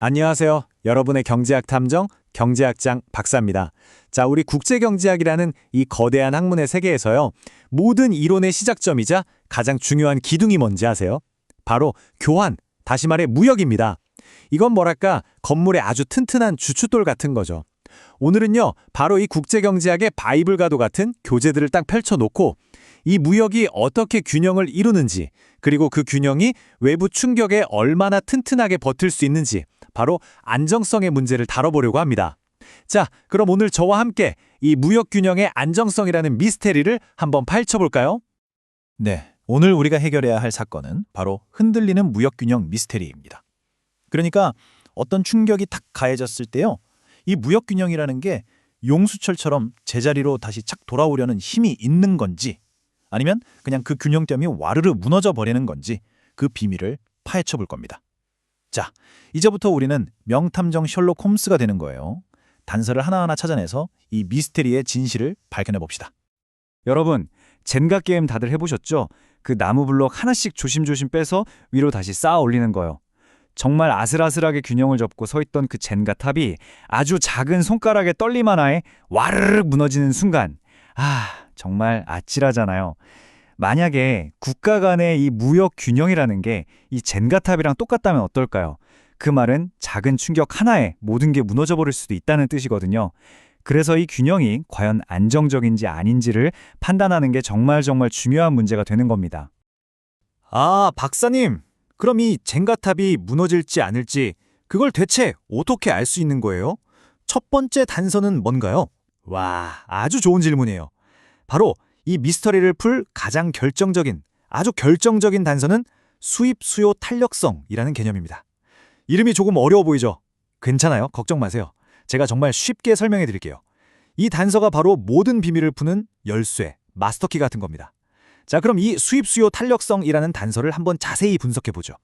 안녕하세요. 여러분의 경제학 탐정, 경제학장 박사입니다. 자, 우리 국제경제학이라는 이 거대한 학문의 세계에서요. 모든 이론의 시작점이자 가장 중요한 기둥이 뭔지 아세요? 바로 교환, 다시 말해 무역입니다. 이건 뭐랄까 건물의 아주 튼튼한 주춧돌 같은 거죠. 오늘은요, 바로 이 국제경제학의 바이블과도 같은 교재들을 딱 펼쳐놓고 이 무역이 어떻게 균형을 이루는지, 그리고 그 균형이 외부 충격에 얼마나 튼튼하게 버틸 수 있는지, 바로 안정성의 문제를 다뤄보려고 합니다. 자, 그럼 오늘 저와 함께 이 무역 균형의 안정성이라는 미스테리를 한번 파헤쳐볼까요? 네, 오늘 우리가 해결해야 할 사건은 바로 흔들리는 무역균형 미스테리입니다. 그러니까 어떤 충격이 탁 가해졌을 때요, 이 무역균형이라는 게 용수철처럼 제자리로 다시 착 돌아오려는 힘이 있는 건지, 아니면 그냥 그 균형점이 와르르 무너져 버리는 건지 그 비밀을 파헤쳐 볼 겁니다. 자, 이제부터 우리는 명탐정 셜록 홈스가 되는 거예요. 단서를 하나하나 찾아내서 이 미스테리의 진실을 밝혀내 봅시다. 여러분, 젠가 게임 다들 해보셨죠? 그 나무 블록 하나씩 조심조심 빼서 위로 다시 쌓아 올리는 거요. 정말 아슬아슬하게 균형을 잡고 서 있던 그 젠가 탑이 아주 작은 손가락의 떨림 하나에 와르르 무너지는 순간, 정말 아찔하잖아요. 만약에 국가 간의 이 무역 균형이라는 게 이 젠가 탑이랑 똑같다면 어떨까요? 그 말은 작은 충격 하나에 모든 게 무너져 버릴 수도 있다는 뜻이거든요. 그래서 이 균형이 과연 안정적인지 아닌지를 판단하는 게 정말 중요한 문제가 되는 겁니다. 아, 박사님. 그럼 이 젠가탑이 무너질지 않을지 그걸 대체 어떻게 알 수 있는 거예요? 첫 번째 단서는 뭔가요? 와, 아주 좋은 질문이에요. 바로 이 미스터리를 풀 가장 아주 결정적인 단서는 수입 수요 탄력성이라는 개념입니다. 이름이 조금 어려워 보이죠? 괜찮아요. 걱정 마세요. 제가 정말 쉽게 설명해 드릴게요. 이 단서가 바로 모든 비밀을 푸는 열쇠, 마스터키 같은 겁니다. 자, 그럼 이 수입 수요 탄력성이라는 단서를 한번 자세히 분석해 보죠.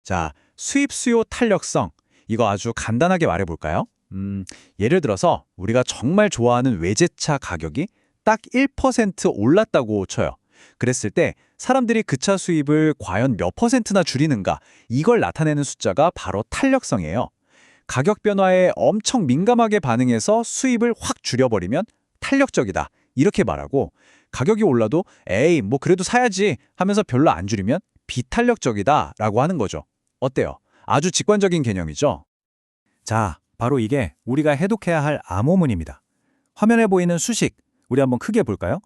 자, 수입 수요 탄력성. 이거 아주 간단하게 말해 볼까요? 예를 들어서 우리가 정말 좋아하는 외제차 가격이 딱 1% 올랐다고 쳐요. 그랬을 때 사람들이 그 차 수입을 과연 몇 퍼센트나 줄이는가, 이걸 나타내는 숫자가 바로 탄력성이에요. 가격 변화에 엄청 민감하게 반응해서 수입을 확 줄여버리면 탄력적이다, 이렇게 말하고, 가격이 올라도 에이 뭐 그래도 사야지 하면서 별로 안 줄이면 비탄력적이다 라고 하는 거죠. 어때요? 아주 직관적인 개념이죠? 자, 바로 이게 우리가 해독해야 할 암호문입니다. 화면에 보이는 수식, 우리 한번 크게 볼까요?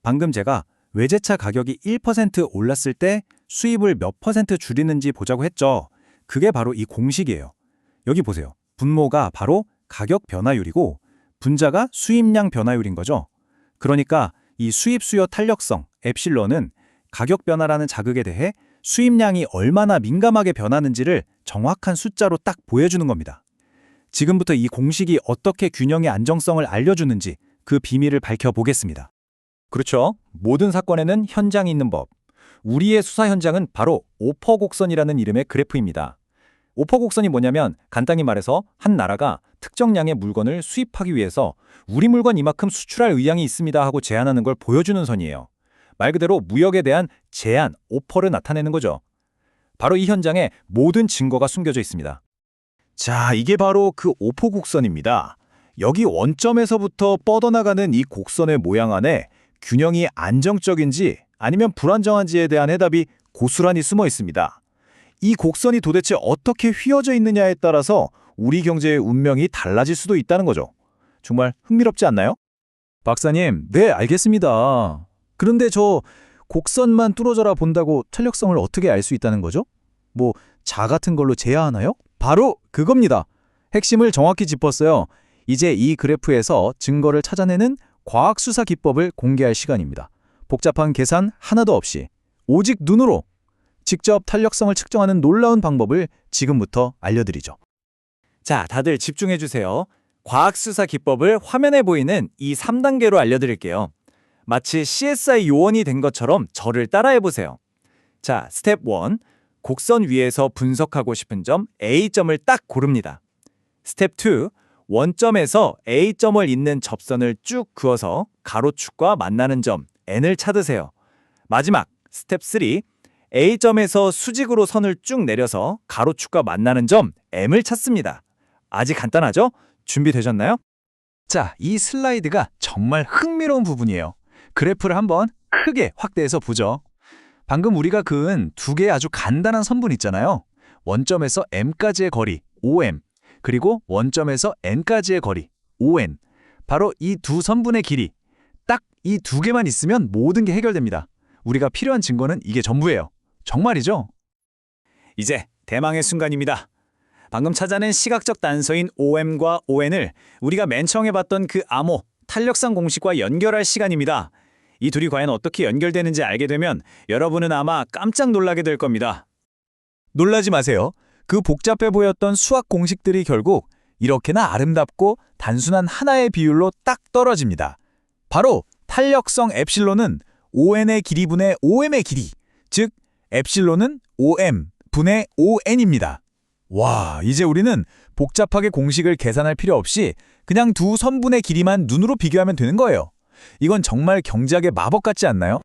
방금 제가 외제차 가격이 1% 올랐을 때 수입을 몇 퍼센트 줄이는지 보자고 했죠. 그게 바로 이 공식이에요. 여기 보세요. 분모가 바로 가격 변화율이고 분자가 수입량 변화율인 거죠. 그러니까 이 수입 수요 탄력성, 엡실론은 가격 변화라는 자극에 대해 수입량이 얼마나 민감하게 변하는지를 정확한 숫자로 딱 보여주는 겁니다. 지금부터 이 공식이 어떻게 균형의 안정성을 알려주는지 그 비밀을 밝혀보겠습니다. 그렇죠. 모든 사건에는 현장이 있는 법. 우리의 수사 현장은 바로 오퍼 곡선이라는 이름의 그래프입니다. 오퍼 곡선이 뭐냐면 간단히 말해서 한 나라가 특정량의 물건을 수입하기 위해서 우리 물건 이만큼 수출할 의향이 있습니다 하고 제안하는 걸 보여주는 선이에요. 말 그대로 무역에 대한 제안, 오퍼를 나타내는 거죠. 바로 이 현장에 모든 증거가 숨겨져 있습니다. 자, 이게 바로 그 오퍼 곡선입니다. 여기 원점에서부터 뻗어나가는 이 곡선의 모양 안에 균형이 안정적인지 아니면 불안정한지에 대한 해답이 고스란히 숨어 있습니다. 이 곡선이 도대체 어떻게 휘어져 있느냐에 따라서 우리 경제의 운명이 달라질 수도 있다는 거죠. 정말 흥미롭지 않나요? 박사님, 네, 알겠습니다. 그런데 저 곡선만 뚫어져라 본다고 탄력성을 어떻게 알 수 있다는 거죠? 뭐 자 같은 걸로 재야하나요? 바로 그겁니다. 핵심을 정확히 짚었어요. 이제 이 그래프에서 증거를 찾아내는 과학수사 기법을 공개할 시간입니다. 복잡한 계산 하나도 없이 오직 눈으로 직접 탄력성을 측정하는 놀라운 방법을 지금부터 알려드리죠. 자, 다들 집중해주세요. 과학수사 기법을 화면에 보이는 이 3단계로 알려드릴게요. 마치 CSI 요원이 된 것처럼 저를 따라해보세요. 자, 스텝 1. 곡선 위에서 분석하고 싶은 점 A점을 딱 고릅니다. 스텝 2. 원점에서 A점을 잇는 접선을 쭉 그어서 가로축과 만나는 점 N을 찾으세요. 마지막 스텝 3. A점에서 수직으로 선을 쭉 내려서 가로축과 만나는 점 M을 찾습니다. 아직 간단하죠? 준비되셨나요? 자, 이 슬라이드가 정말 흥미로운 부분이에요. 그래프를 한번 크게 확대해서 보죠. 방금 우리가 그은 두 개의 아주 간단한 선분 있잖아요. 원점에서 M까지의 거리, OM, 그리고 원점에서 N까지의 거리, ON. 바로 이 두 선분의 길이, 딱 이 두 개만 있으면 모든 게 해결됩니다. 우리가 필요한 증거는 이게 전부예요. 정말이죠? 이제 대망의 순간입니다. 방금 찾아낸 시각적 단서인 OM과 ON을 우리가 맨 처음에 봤던 그 암호, 탄력성 공식과 연결할 시간입니다. 이 둘이 과연 어떻게 연결되는지 알게 되면 여러분은 아마 깜짝 놀라게 될 겁니다. 놀라지 마세요. 그 복잡해 보였던 수학 공식들이 결국 이렇게나 아름답고 단순한 하나의 비율로 딱 떨어집니다. 바로 탄력성 엡실론은 ON의 길이 분의 OM의 길이, 즉 엡실론은 OM 분의 ON입니다. 와, 이제 우리는 복잡하게 공식을 계산할 필요 없이 그냥 두 선분의 길이만 눈으로 비교하면 되는 거예요. 이건 정말 경제학의 마법 같지 않나요?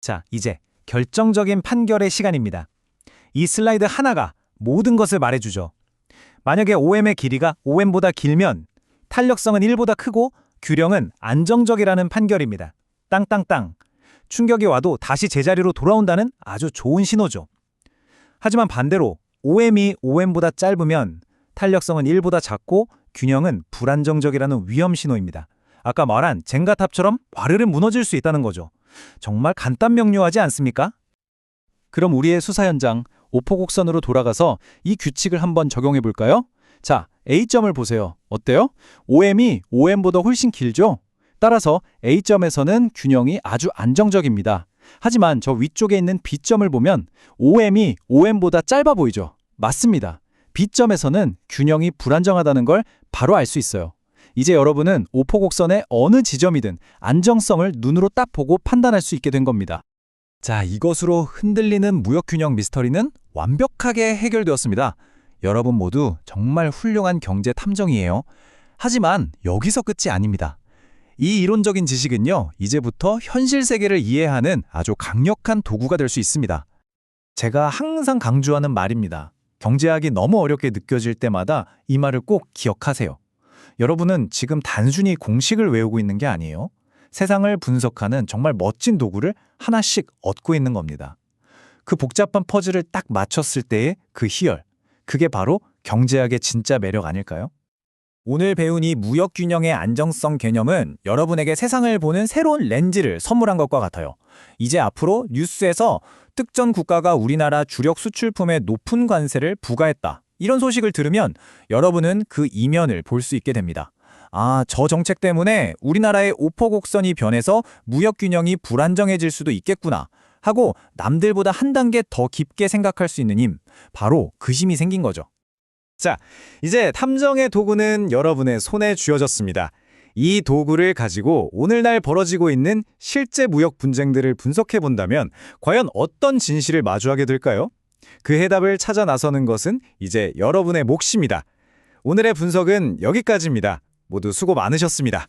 자, 이제 결정적인 판결의 시간입니다. 이 슬라이드 하나가 모든 것을 말해주죠. 만약에 OM의 길이가 OM보다 길면 탄력성은 1보다 크고 균형은 안정적이라는 판결입니다. 땅땅땅. 충격이 와도 다시 제자리로 돌아온다는 아주 좋은 신호죠. 하지만 반대로 OM이 OM보다 짧으면 탄력성은 1보다 작고 균형은 불안정적이라는 위험 신호입니다. 아까 말한 젠가탑처럼 와르르 무너질 수 있다는 거죠. 정말 간단 명료하지 않습니까? 그럼 우리의 수사 현장 오포곡선으로 돌아가서 이 규칙을 한번 적용해 볼까요? 자, A점을 보세요. 어때요? OM이 OM보다 훨씬 길죠? 따라서 A점에서는 균형이 아주 안정적입니다. 하지만 저 위쪽에 있는 B점을 보면 OM이 OM보다 짧아 보이죠? 맞습니다. B점에서는 균형이 불안정하다는 걸 바로 알 수 있어요. 이제 여러분은 오포곡선의 어느 지점이든 안정성을 눈으로 딱 보고 판단할 수 있게 된 겁니다. 자, 이것으로 흔들리는 무역균형 미스터리는 완벽하게 해결되었습니다. 여러분 모두 정말 훌륭한 경제 탐정이에요. 하지만 여기서 끝이 아닙니다. 이 이론적인 지식은요, 이제부터 현실 세계를 이해하는 아주 강력한 도구가 될 수 있습니다. 제가 항상 강조하는 말입니다. 경제학이 너무 어렵게 느껴질 때마다 이 말을 꼭 기억하세요. 여러분은 지금 단순히 공식을 외우고 있는 게 아니에요. 세상을 분석하는 정말 멋진 도구를 하나씩 얻고 있는 겁니다. 그 복잡한 퍼즐을 딱 맞췄을 때의 그 희열, 그게 바로 경제학의 진짜 매력 아닐까요? 오늘 배운 이 무역균형의 안정성 개념은 여러분에게 세상을 보는 새로운 렌즈를 선물한 것과 같아요. 이제 앞으로 뉴스에서 특정 국가가 우리나라 주력 수출품에 높은 관세를 부과했다, 이런 소식을 들으면 여러분은 그 이면을 볼 수 있게 됩니다. 아, 저 정책 때문에 우리나라의 오포곡선이 변해서 무역균형이 불안정해질 수도 있겠구나 하고 남들보다 한 단계 더 깊게 생각할 수 있는 힘, 바로 그 힘이 생긴 거죠. 자, 이제 탐정의 도구는 여러분의 손에 쥐어졌습니다. 이 도구를 가지고 오늘날 벌어지고 있는 실제 무역 분쟁들을 분석해 본다면 과연 어떤 진실을 마주하게 될까요? 그 해답을 찾아 나서는 것은 이제 여러분의 몫입니다. 오늘의 분석은 여기까지입니다. 모두 수고 많으셨습니다.